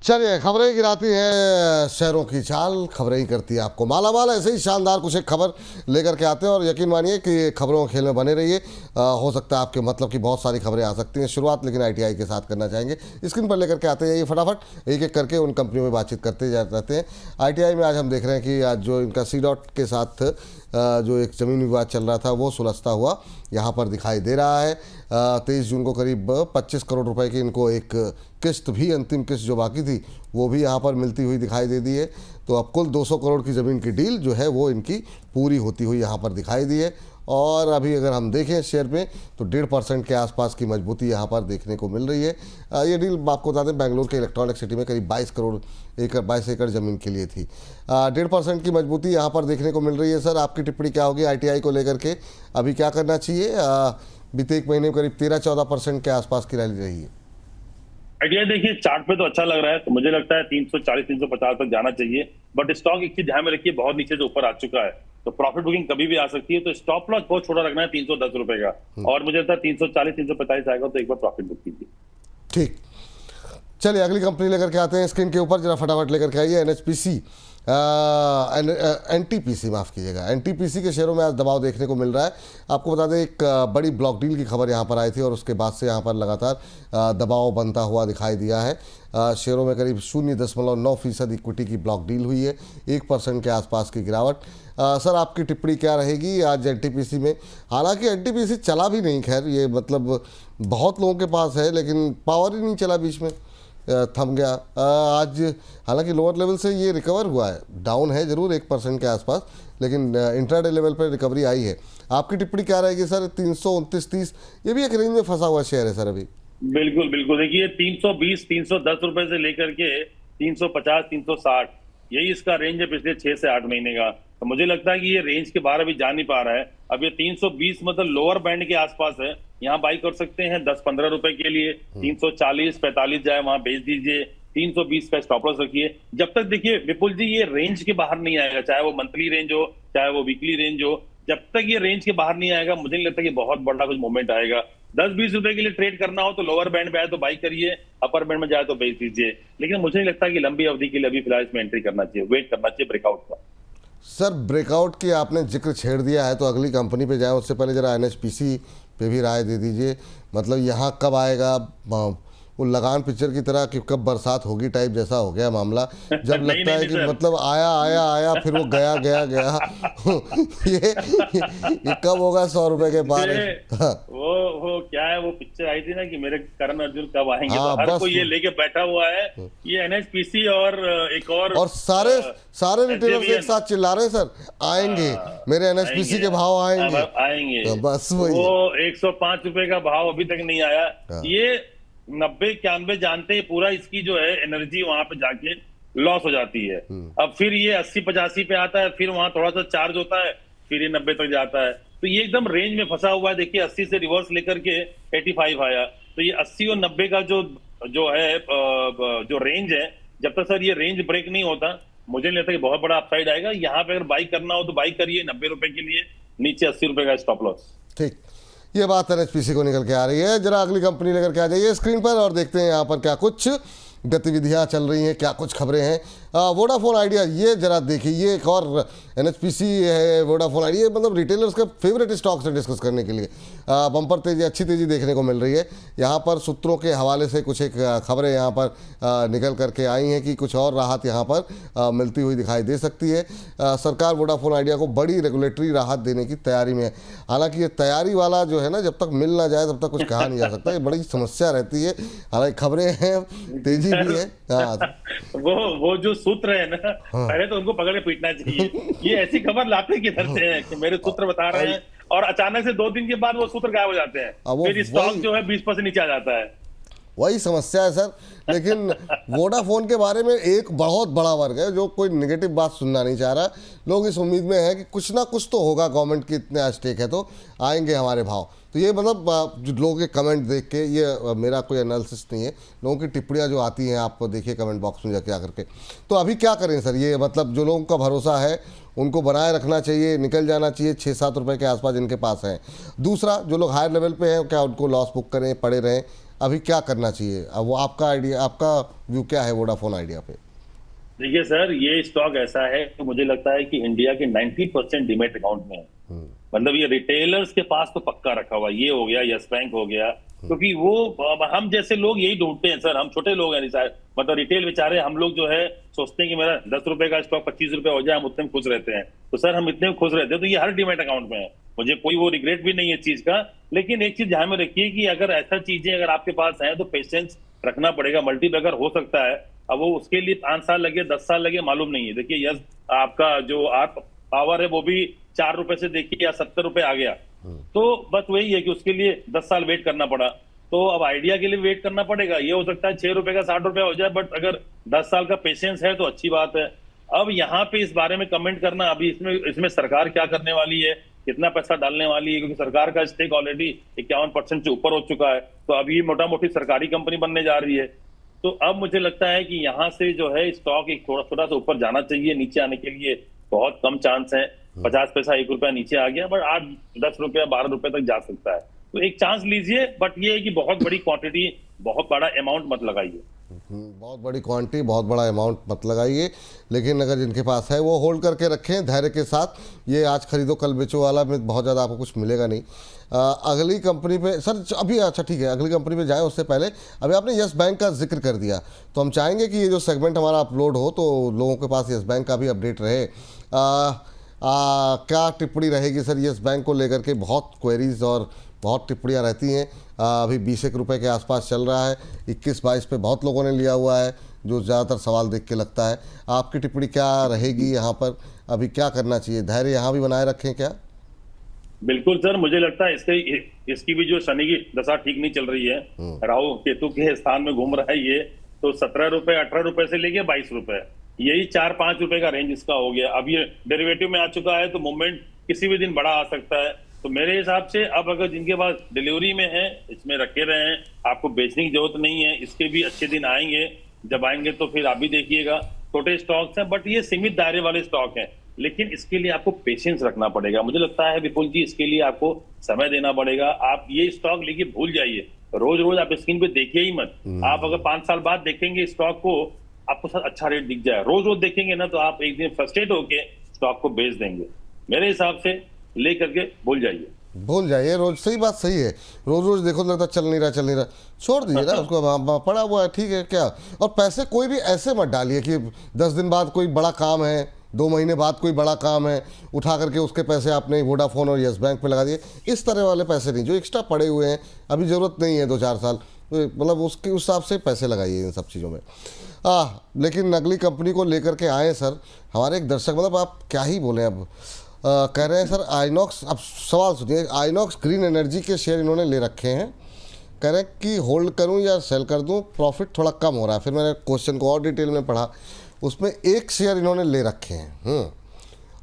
चलिए, खबरें गिराती हैं शहरों की चाल, खबरें ही करती है आपको मालामाल। ऐसे ही शानदार कुछ एक खबर लेकर के आते हैं और यकीन मानिए कि खबरों के खेल में बने रहिए। हो सकता है आपके मतलब की बहुत सारी खबरें आ सकती हैं। शुरुआत लेकिन आईटीआई के साथ करना चाहेंगे। स्क्रीन पर लेकर के आते हैं ये फटाफट एक एक करके उन कंपनियों में बातचीत करते रहते हैं। आईटीआई में आज हम देख रहे हैं कि आज जो इनका सी डॉट के साथ जो एक ज़मीन विवाद चल रहा था वो सुलझता हुआ यहाँ पर दिखाई दे रहा है। 23 जून को करीब 25 करोड़ रुपए की इनको एक किस्त भी, अंतिम किस्त जो बाकी थी वो भी यहाँ पर मिलती हुई दिखाई दे दी है। तो अब कुल 200 करोड़ की ज़मीन की डील जो है वो इनकी पूरी होती हुई यहाँ पर दिखाई दी है। और अभी अगर हम देखें शेयर में तो 1.5% के आसपास की मजबूती यहाँ पर देखने को मिल रही है। ये डील आपको बता दें बेंगलुरु के इलेक्ट्रॉनिक सिटी में करीब 22 एकड़ ज़मीन के लिए थी। 1.5% की मजबूती यहाँ पर देखने को मिल रही है। सर, आपकी टिप्पणी क्या होगी आईटीआई को लेकर के? अभी क्या करना चाहिए? बीते एक महीने में करीब 13-14% के आसपास की रैली रही है। आइडिया देखिए, चार्ट पे तो अच्छा लग रहा है, तो मुझे लगता है 340-350 तक जाना चाहिए। बट स्टॉक एक चीज ध्यान में रखिए, बहुत नीचे से ऊपर आ चुका है, तो प्रॉफिट बुकिंग कभी भी आ सकती है। तो स्टॉप लॉस बहुत छोटा रखना है, 310 रुपए का। और मुझे लगता है 340-345 आएगा तो एक बार प्रॉफिट बुक कीजिए। ठीक, चलिए अगली कंपनी लेकर के आते हैं स्क्रीन के ऊपर, जरा फटाफट लेकर के आइए। एनएचपीसी, एनटीपीसी माफ़ कीजिएगा, एनटीपीसी के शेयरों में आज दबाव देखने को मिल रहा है। आपको बता दें एक बड़ी ब्लॉक डील की खबर यहाँ पर आई थी और उसके बाद से यहाँ पर लगातार दबाव बनता हुआ दिखाई दिया है। शेयरों में करीब 0.9% इक्विटी की ब्लॉक डील हुई है, 1% के आसपास की गिरावट। सर, आपकी टिप्पणी क्या रहेगी आज एनटीपीसी में? हालांकि एनटीपीसी चला भी नहीं, खैर ये मतलब बहुत लोगों के पास है लेकिन पावर ही नहीं चला, बीच में थम गया। आज हालांकि लोअर लेवल से ये रिकवर हुआ है, डाउन है जरूर 1% के आसपास, लेकिन इंट्राडे लेवल पर रिकवरी आई है। आपकी टिप्पणी क्या रहेगी सर? 329-30 ये भी एक रेंज में फंसा हुआ शेयर है सर अभी। बिल्कुल बिल्कुल, देखिए 320-310 रुपए से लेकर के 350-360 यही इसका रेंज है पिछले 6 से 8 महीने का। तो मुझे लगता है कि ये रेंज के बाहर अभी जा नहीं पा रहा है। अब ये 320 मतलब लोअर बैंड के आसपास है, यहाँ बाई कर सकते हैं 10-15 रुपए के लिए। 340-45 जाए वहां बेच दीजिए, 320 का स्टॉप लॉस रखिए। जब तक देखिए विपुल जी ये रेंज के बाहर नहीं आएगा, चाहे वो मंथली रेंज हो चाहे वो वीकली रेंज हो, जब तक ये रेंज के बाहर नहीं आएगा मुझे नहीं लगता कि बहुत बड़ा कुछ मूवमेंट आएगा। 10-20 रुपए के लिए ट्रेड करना हो तो लोअर बैंड में आए तो बाई करिए, अपर बैंड में जाए तो बेच दीजिए। लेकिन मुझे नहीं लगता कि लंबी अवधि के लिए अभी फिलहाल इसमें एंट्री करना चाहिए, वेट करना चाहिए ब्रेकआउट का। सर, ब्रेकआउट की आपने जिक्र छेड़ दिया है तो अगली कंपनी पे जाए उससे पहले जरा एनएचपीसी पे भी राय दे दीजिए। मतलब यहाँ कब आएगा? वो लगान पिक्चर की तरह कि कब बरसात होगी टाइप जैसा हो गया मामला। जब लगता है कि मतलब आया आया आया फिर वो गया गया गया ये कब होगा 100 रुपए के पार? वो क्या है, वो पिक्चर आई थी ना कि मेरे करण अर्जुन कब आएंगे। तो हर कोई ये लेके बैठा हुआ है, ये एनएचपीसी और एक और सारे रिटेलर्स एक साथ चिल्ला रहे हैं सर आएंगे, मेरे एनएचपीसी के भाव आएंगे। तो बस वही, वो 105 रुपए का भाव अभी तक नहीं आया। ये 90-91 जानते ही पूरा इसकी जो है एनर्जी वहां पे जाके लॉस हो जाती है। अब फिर ये 80-85 पे आता है, फिर वहां थोड़ा सा चार्ज होता है, फिर ये 90 तक जाता है। तो ये एकदम रेंज में फंसा हुआ है। देखिए 80 से रिवर्स लेकर के 85 आया, तो ये 80 और 90 का जो है जो रेंज है, जब तक सर ये रेंज ब्रेक नहीं होता मुझे नहीं लगता कि बहुत बड़ा अपसाइड आएगा। यहाँ पे अगर बाई करना हो तो बाई करिए 90 रुपए के लिए, नीचे 80 रुपए का स्टॉप लॉस। ठीक, ये बात एनएचपीसी को निकल के आ रही है। जरा अगली कंपनी लेकर के आ जाइए स्क्रीन पर और देखते हैं यहाँ पर क्या कुछ गतिविधियाँ चल रही हैं, क्या कुछ खबरें हैं। वोडाफोन आइडिया, ये जरा देखिए, ये एक और एनएचपीसी है। वोडाफोन आइडिया मतलब रिटेलर्स का फेवरेट स्टॉक से डिस्कस करने के लिए बम्पर तेजी, अच्छी तेज़ी देखने को मिल रही है। यहाँ पर सूत्रों के हवाले से कुछ एक खबरें यहाँ पर निकल करके आई हैं कि कुछ और राहत यहाँ पर मिलती हुई दिखाई दे सकती है। सरकार वोडाफोन आइडिया को बड़ी रेगुलेटरी राहत देने की तैयारी में है। हालांकि ये तैयारी वाला जो है ना, जब तक मिल ना जाए तब तक कुछ कहा नहीं जा सकता, ये बड़ी समस्या रहती है। हालांकि खबरें हैं, तेजी भी है। वो जो सूत्र है ना, पहले तो उनको पकड़ के पीटना चाहिए। ये ऐसी खबर लाते किधर से है कि मेरे सूत्र बता रहे हैं और अचानक से 2 दिन के बाद वो सूत्र गायब हो जाते हैं, फिर स्टॉक जो है 20% नीचे आ जाता है। वही समस्या है सर। लेकिन वोडाफोन के बारे में एक बहुत बड़ा वर्ग है जो कोई नेगेटिव बात सुनना नहीं चाह रहा। लोग इस उम्मीद में है कि कुछ ना कुछ तो होगा, गवर्नमेंट की इतने स्टेक है तो आएंगे हमारे भाव। तो ये मतलब जो लोगों के कमेंट देख के, ये मेरा कोई एनालिसिस नहीं है, लोगों की टिप्पणियाँ जो आती हैं आप देखिए कमेंट बॉक्स में जाके आकर के। तो अभी क्या करें सर? ये मतलब जो लोगों का भरोसा है उनको बनाए रखना चाहिए, निकल जाना चाहिए 6-7 रुपए के आसपास जिनके पास हैं। दूसरा, जो लोग हायर लेवल पे हैं क्या उनको लॉस बुक करें, पड़े रहें? अभी क्या करना चाहिए? अब वो आपका आइडिया, आपका व्यू क्या है वोडाफोन आइडिया पे? देखिए सर, ये स्टॉक ऐसा है कि मुझे लगता है कि इंडिया के 90% डीमैट अकाउंट में है। मतलब ये रिटेलर्स के पास तो पक्का रखा हुआ, ये हो गया, यस बैंक हो गया, क्योंकि वो हम जैसे लोग यही ढूंढते हैं सर, हम छोटे लोग हैं नहीं सर, मतलब रिटेल बेचारे हम लोग जो है सोचते हैं कि मेरा 10 रुपए का स्टॉक 25 रुपए हो जाए, हम उतने में खुश रहते हैं। तो सर हम इतने में खुश रहते हैं, तो ये हर डीमैट अकाउंट में है, मुझे कोई वो रिग्रेट भी नहीं है इस चीज का। लेकिन एक चीज ध्यान में रखिए कि अगर ऐसा चीजें अगर आपके पास है तो पेशेंस रखना पड़ेगा। मल्टीबैगर हो सकता है, अब वो उसके लिए 5 साल लगे 10 साल लगे मालूम नहीं है। देखिए यस, आपका जो आप पावर है वो भी 4 रुपए से देखिए या 70 रुपए आ गया, तो बस वही है कि उसके लिए 10 साल वेट करना पड़ा। तो अब आइडिया के लिए वेट करना पड़ेगा, ये हो सकता है 6 रुपए का 60 रुपए हो जाए, बट अगर 10 साल का पेशेंस है तो अच्छी बात है। अब यहाँ पे इस बारे में कमेंट करना, अभी इसमें इसमें सरकार क्या करने वाली है, कितना पैसा डालने वाली है, क्योंकि सरकार का स्टेक ऑलरेडी 51% से ऊपर हो चुका है, तो अभी मोटा मोटी सरकारी कंपनी बनने जा रही है। तो अब मुझे लगता है कि यहाँ से जो है स्टॉक एक थोड़ा थोड़ा सा ऊपर जाना चाहिए, नीचे आने के लिए बहुत कम चांस है। 50 पैसा 1 रुपया नीचे आ गया, बट 8-10 रुपया 12 रुपए तक जा सकता है, तो एक चांस लीजिए, बट ये है कि बहुत बड़ी क्वांटिटी, बहुत बड़ा अमाउंट मत लगाइए। बहुत बड़ी क्वांटिटी, बहुत बड़ा अमाउंट मत लगाइए, लेकिन अगर जिनके पास है वो होल्ड करके रखें धैर्य के साथ। ये आज खरीदो कल बेचो वाला में बहुत ज़्यादा आपको कुछ मिलेगा नहीं। अगली कंपनी पे सर अभी, अच्छा ठीक है, अगली कंपनी पे जाएं उससे पहले अभी आपने यस बैंक का जिक्र कर दिया, तो हम चाहेंगे कि ये जो सेगमेंट हमारा अपलोड हो तो लोगों के पास यस बैंक का भी अपडेट रहे। क्या टिप्पणी रहेगी सर यस बैंक को लेकर के? बहुत क्वेरीज और बहुत टिप्पणियाँ रहती हैं। अभी 20 रुपये के आसपास चल रहा है, 21-22 पे बहुत लोगों ने लिया हुआ है, जो ज़्यादातर सवाल देख के लगता है। आपकी टिप्पणी क्या रहेगी यहाँ पर? अभी क्या करना चाहिए? धैर्य यहाँ भी बनाए रखें क्या? बिल्कुल सर, मुझे लगता है इसकी भी जो शनि की दशा ठीक नहीं चल रही है, राहु केतु के स्थान में घूम रहा है ये, तो 17 रुपए 18 रुपए से लेके 22 रुपए, यही 4-5 रुपए का रेंज इसका हो गया। अब ये डेरिवेटिव में आ चुका है, तो मूवमेंट किसी भी दिन बड़ा आ सकता है। तो मेरे हिसाब से अब अगर जिनके पास डिलीवरी में है, इसमें रखे रहे हैं, आपको बेचने की जरूरत नहीं है। इसके भी अच्छे दिन आएंगे, जब आएंगे तो फिर आप भी देखिएगा। छोटे स्टॉक्स हैं, बट ये सीमित दायरे वाले स्टॉक हैं, लेकिन इसके लिए आपको पेशेंस रखना पड़ेगा। मुझे लगता है विपुल जी, इसके लिए आपको समय देना पड़ेगा। आप ये स्टॉक लेके भूल जाइए, रोज रोज आप स्क्रीन पे देखिए ही मत। आप अगर 5 साल बाद देखेंगे स्टॉक को, आपको साथ अच्छा रेट दिख जाए, रोज रोज देखेंगे ना, तो आप एक दिन फ्रस्ट्रेट होके स्टॉक को बेच देंगे। मेरे हिसाब से ले करके भूल जाइए, भूल जाइए रोज। सही बात, सही है। रोज रोज देखो तो लगता चल नहीं रहा, छोड़ दीजिए ना उसको, पड़ा हुआ है ठीक है क्या। और पैसे कोई भी ऐसे मत डालिए कि 10 दिन बाद कोई बड़ा काम है, 2 महीने बाद कोई बड़ा काम है, उठा करके उसके पैसे आपने वोडाफोन और यस बैंक पे लगा दिए। इस तरह वाले पैसे नहीं, जो एक्स्ट्रा पड़े हुए हैं, अभी ज़रूरत नहीं है 2-4 साल, तो मतलब उसके उस हिसाब से पैसे लगाइए इन सब चीज़ों में। लेकिन अगली कंपनी को लेकर के आए सर, हमारे एक दर्शक, मतलब आप क्या ही बोलें अब, कह रहे हैं सर आइनॉक्स, अब सवाल सुनिए, आइनॉक्स ग्रीन एनर्जी के शेयर इन्होंने ले रखे हैं, कह रहे हैं कि होल्ड करूं या सेल कर दूं, प्रॉफिट थोड़ा कम हो रहा है। फिर मैंने क्वेश्चन को और डिटेल में पढ़ा, उसमें एक शेयर इन्होंने ले रखे हैं,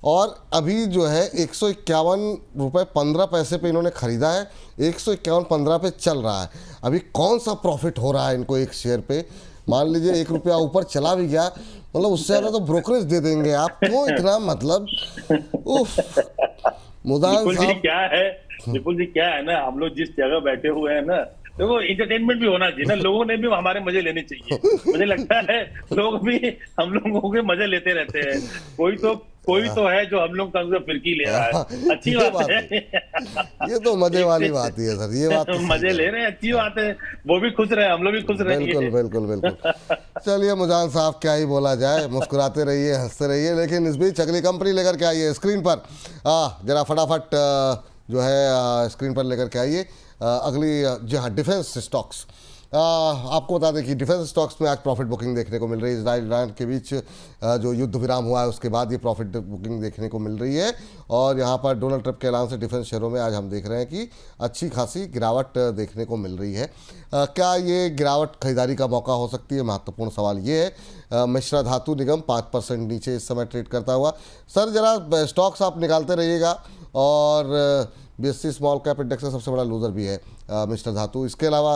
और अभी जो है 151 रुपये 15 पैसे पे इन्होंने ख़रीदा है, 151-15 पे चल रहा है। अभी कौन सा प्रॉफिट हो रहा है इनको एक शेयर पे? मान लीजिए 1 रुपया ऊपर चला भी गया, मतलब उससे ज़्यादा तो ब्रोकरेज दे देंगे आप, क्यों इतना, मतलब उफ। मुदान साहब क्या है, विपुल जी क्या है ना, हम लोग जिस जगह बैठे हुए हैं ना, देखो इंटरटेनमेंट भी होना चाहिए ना, लोगों ने भी हमारे मजे लेने चाहिए। मुझे लगता है लोग भी हम लोगों के मजे लेते रहते हैं। कोई तो है जो हम लोग का फिरकी ले रहा है, अच्छी बात है। ये तो मजे वाली बात ही है सर, ये बात तो मजे ले रहे हैं, अच्छी बात है, वो भी खुश रहे, हम लोग भी खुश रहे। बिल्कुल बिल्कुल बिल्कुल। चलिए मुजान साहब, क्या ही बोला जाए, मुस्कुराते रहिए, हंसते रहिए, लेकिन इस बीच अगली कंपनी लेकर के आइए स्क्रीन पर। जरा फटाफट जो है स्क्रीन पर लेकर के आइए अगली, जी हाँ, डिफेंस स्टॉक्स। आपको बता दें कि डिफेंस स्टॉक्स में आज प्रॉफिट बुकिंग देखने को मिल रही है। इजराइल ईरान के बीच जो युद्ध विराम हुआ है उसके बाद ये प्रॉफिट बुकिंग देखने को मिल रही है, और यहाँ पर डोनाल्ड ट्रंप के ऐलान से डिफेंस शेयरों में आज हम देख रहे हैं कि अच्छी खासी गिरावट देखने को मिल रही है। क्या ये गिरावट खरीदारी का मौका हो सकती है? महत्वपूर्ण सवाल ये है। मिश्रा धातु निगम 5% नीचे इस समय ट्रेड करता हुआ। सर जरा स्टॉक्स आप निकालते रहिएगा, और BSE स्मॉल कैप इंडेक्स का सबसे बड़ा लूज़र भी है मिस्टर धातु। इसके अलावा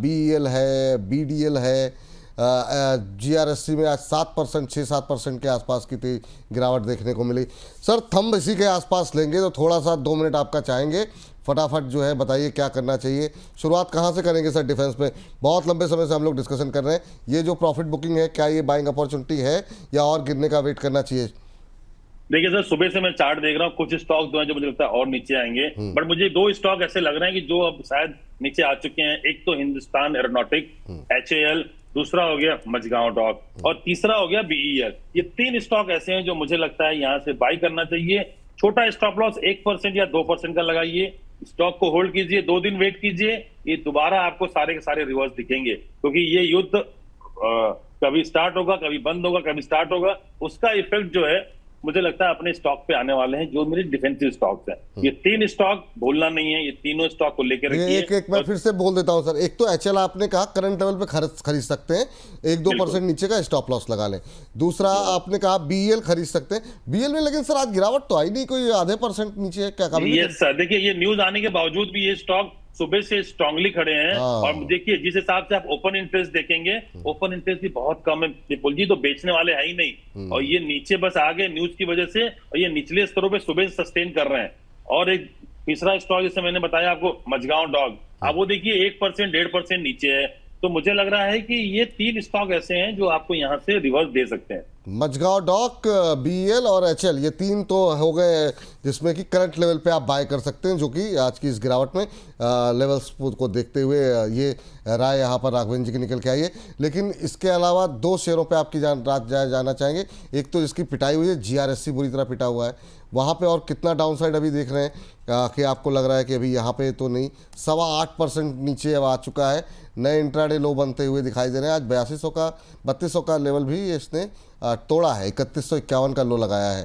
BEL है, BDL है, GRSC में आज 7%, 6-7% के आसपास की गिरावट देखने को मिली। सर थंब इसी के आसपास लेंगे तो थोड़ा सा 2 मिनट आपका चाहेंगे, फटाफट जो है बताइए क्या करना चाहिए। शुरुआत कहाँ से करेंगे सर डिफेंस में? बहुत लंबे समय से हम लोग डिस्कशन कर रहे हैं, ये जो प्रॉफिट बुकिंग है क्या ये बाइंग अपॉर्चुनिटी है या और गिरने का वेट करना चाहिए? देखिए सर, सुबह से मैं चार्ट देख रहा हूँ, कुछ स्टॉक जो है जो मुझे लगता है और नीचे आएंगे, बट मुझे 2 स्टॉक ऐसे लग रहे हैं कि जो अब शायद नीचे आ चुके हैं। एक तो हिंदुस्तान एरोनॉटिक HAL, दूसरा हो गया मझगांव डॉक और तीसरा हो गया BEL। ये 3 स्टॉक ऐसे हैं जो मुझे लगता है यहाँ से बाई करना चाहिए। छोटा स्टॉप लॉस 1% या 2% का लगाइए, स्टॉक को होल्ड कीजिए, 2 दिन वेट कीजिए, ये दोबारा आपको सारे के सारे रिवर्स दिखेंगे, क्योंकि ये युद्ध कभी स्टार्ट होगा, कभी बंद होगा, कभी स्टार्ट होगा। उसका इफेक्ट जो है मुझे लगता है अपने स्टॉक पे आने वाले हैं, जो मेरे डिफेंसिव स्टॉक्स हैं। ये 3 स्टॉक भूलना नहीं है, ये तीनों स्टॉक को लेकर रखिए। एक मैं फिर से बोल देता हूं सर। एक तो HL आपने कहा करंट लेवल पे खरीद सकते हैं, 1-2% नीचे का स्टॉप लॉस लगा लें। दूसरा आपने कहा BEL खरीद सकते हैं। BEL में लेकिन सर आज गिरावट तो आई नहीं, कोई आधे % नीचे है क्या? कभी ये सर देखिए, ये न्यूज आने के बावजूद भी ये स्टॉक सुबह से स्ट्रांगली खड़े हैं। और देखिए जिस हिसाब से आप ओपन इंटरेस्ट देखेंगे, ओपन इंटरेस्ट भी बहुत कम है। विपुल जी तो बेचने वाले है ही नहीं, और ये नीचे बस आ गए न्यूज की वजह से, और ये निचले स्तरों पे सुबह से सस्टेन कर रहे हैं। और एक तीसरा स्टॉक जैसे मैंने बताया आपको मझगांव डॉग, अब वो देखिए 1% 1.5% नीचे है। तो मुझे लग रहा है कि ये 3 स्टॉक ऐसे हैं जो आपको यहाँ से रिवर्स दे सकते हैं। मझगांव डॉक, BEL और HL, ये 3 तो हो गए जिसमें कि करंट लेवल पे आप बाय कर सकते हैं, जो कि आज की इस गिरावट में लेवल्स को देखते हुए ये राय यहाँ पर राघवेंद्र जी की निकल के आई है। लेकिन इसके अलावा 2 शेयरों पे आपकी जाना चाहेंगे। एक तो जिसकी पिटाई हुई है, GRSC बुरी तरह पिटा हुआ है, वहाँ पे और कितना डाउनसाइड अभी देख रहे हैं कि आपको लग रहा है कि अभी यहाँ पे तो नहीं, 8.25% नीचे अब आ चुका है, नए इंट्राडे लो बनते हुए दिखाई दे रहे हैं। आज 3200 का लेवल भी इसने तोड़ा है, 3151 का लो लगाया है।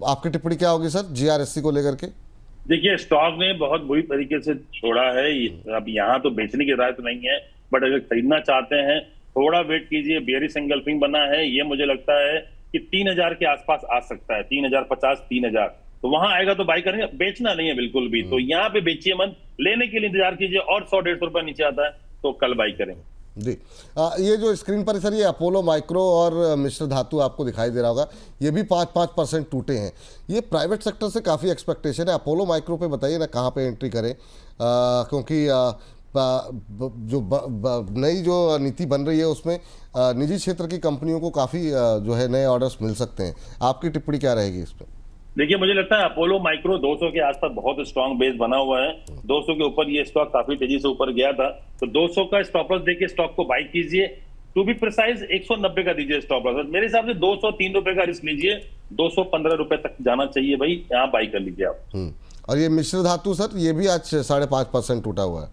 आपकी टिप्पणी क्या होगी सर GRSC को लेकर के? देखिए स्टॉक ने बहुत बुरी तरीके से छोड़ा है। अब यहाँ तो बेचने की राय तो नहीं है, बट अगर खरीदना चाहते हैं थोड़ा वेट कीजिए। बेयरिश एंगल्फिंग बना है, ये मुझे लगता है कि 3000 के आसपास आ सकता है, 3050 3000, तो वहां आएगा तो बाई करेंगे। बेचना नहीं है बिल्कुल भी, तो यहाँ पे बेचिए मत, लेने के लिए इंतजार कीजिए, और 100-150 रुपए नीचे आता है तो कल बाई करेंगे जी। ये जो स्क्रीन पर सर ये अपोलो माइक्रो और मिश्र धातु आपको दिखाई दे रहा होगा, ये भी 5-5% टूटे हैं। ये प्राइवेट सेक्टर से काफ़ी एक्सपेक्टेशन है। अपोलो माइक्रो पे बताइए ना कहाँ पे एंट्री करें, क्योंकि जो नई जो नीति बन रही है उसमें निजी क्षेत्र की कंपनियों को काफ़ी जो है नए ऑर्डर्स मिल सकते हैं। आपकी टिप्पणी क्या रहेगी इस पर? देखिए मुझे लगता है अपोलो माइक्रो 200 के आसपास बहुत स्ट्रांग बेस बना हुआ है। 200 के ऊपर ये स्टॉक काफी तेजी से ऊपर गया था, तो 200 का स्टॉप लॉस देके स्टॉक को बाई कीजिए। टू बी प्रिसाइज 190 का दीजिए स्टॉप लॉस। मेरे हिसाब से 203 रुपए का रिस्क लीजिए, 215 रुपए तक जाना चाहिए भाई, यहाँ बाई कर लीजिए आप। और ये मिश्र धातु सर, ये भी आज 5.5% टूटा हुआ है।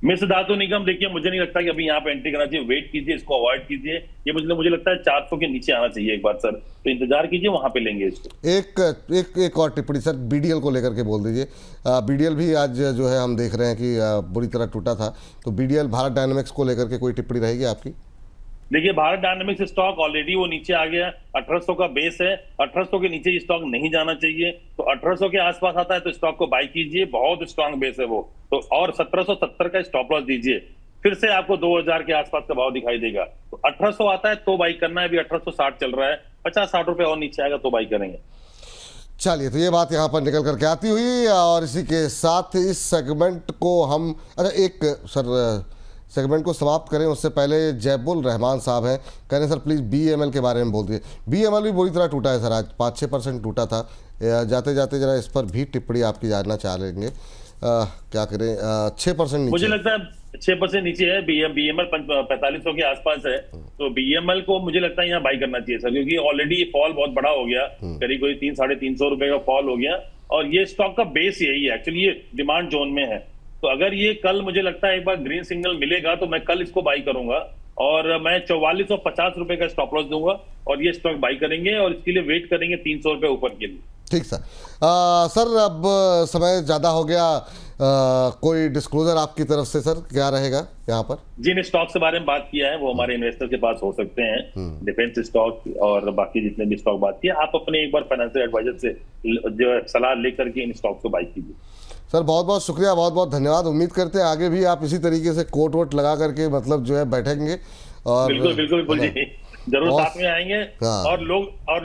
मिश्र धातु निगम देखिए मुझे नहीं लगता कि अभी यहाँ पे एंट्री करना चाहिए, वेट कीजिए, इसको अवॉइड कीजिए। ये मुझे लगता है 400 के नीचे आना चाहिए एक बार सर, तो इंतजार कीजिए, वहां पे लेंगे इसको। एक और टिप्पणी सर BDL को लेकर के बोल दीजिए। BDL भी आज जो है हम देख रहे हैं कि बुरी तरह टूटा था, तो BDL भारत डायनेमिक्स को लेकर के कोई टिप्पणी रहेगी आपकी? देखिए भारत डायनामिक्स स्टॉक ऑलरेडी वो नीचे आ गया, 1800 का बेस है, 1800 के नीचे स्टॉक नहीं जाना चाहिए। तो 1800 के आसपास आता है तो स्टॉक को बाई कीजिए, बहुत स्ट्रांग बेस है वो तो। और 1770 का स्टॉप लॉस दीजिए, फिर से आपको 2000 के आसपास का भाव दिखाई देगा। तो 1800 आता है तो बाई करना है, अभी 1860 चल रहा है, 50-60 रुपए और नीचे आएगा तो बाई करेंगे। चलिए, तो ये बात यहाँ पर निकल करके आती हुई, और इसी के साथ इस सेगमेंट को हम एक सर सेगमेंट को समाप्त करें उससे पहले जैबुल रहमान साहब हैं, कह रहे हैं सर प्लीज़ BML के बारे में बोल दिए। BML भी बुरी तरह टूटा है सर, आज 5-6% टूटा था। जाते जाते जरा इस पर भी टिप्पणी आपकी जानना चाह लेंगे, क्या करें? 6% नीचे मुझे लगता है 6% नीचे है। BML 4500 के आसपास है, तो BML को मुझे लगता है यहाँ बाई करना चाहिए सर, क्योंकि ऑलरेडी फॉल बहुत बड़ा हो गया, करीब 300-350 रुपए का फॉल हो गया, और ये स्टॉक का बेस यही है, एक्चुअली ये डिमांड जोन में है। तो अगर ये कल मुझे लगता है एक बार ग्रीन सिग्नल मिलेगा तो मैं कल इसको बाई करूंगा, और मैं 4450 रुपए का स्टॉप लॉस दूंगा, और ये स्टॉक बाई करेंगे, और इसके लिए वेट करेंगे 300 रुपए ऊपर के लिए। ठीक सर। सर अब समय ज़्यादा हो गया, कोई डिस्क्लोजर आपकी तरफ से सर क्या रहेगा यहाँ पर? जिन स्टॉक के बारे में बात किया है वो हमारे इन्वेस्टर के पास हो सकते हैं, डिफेंस स्टॉक और बाकी जितने भी स्टॉक बात किया, आप अपने एक बार फाइनेंशियल एडवाइजर से जो सलाह लेकर के इन स्टॉक को बाई कीजिए। सर बहुत बहुत शुक्रिया, बहुत बहुत धन्यवाद। उम्मीद करते हैं आगे भी आप इसी तरीके से कोट वोट लगा करके मतलब जो है बैठेंगे और बिल्कुल बिल्कुल विपुल जी, जरूर बहुत- साथ में आएंगे। हाँ। और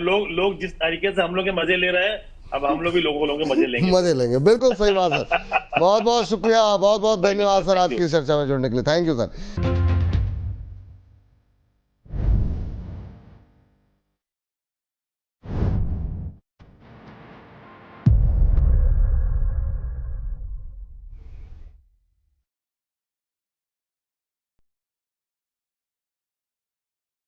लोग जिस तरीके से हम लोग के मजे ले रहे हैं, अब हम लोग भी लोगों के मजे लेंगे। मजे लेंगे, बिल्कुल सही बात सर। बहुत बहुत शुक्रिया, बहुत बहुत धन्यवाद सर, आज की चर्चा में जुड़ने के लिए। Thank you sir.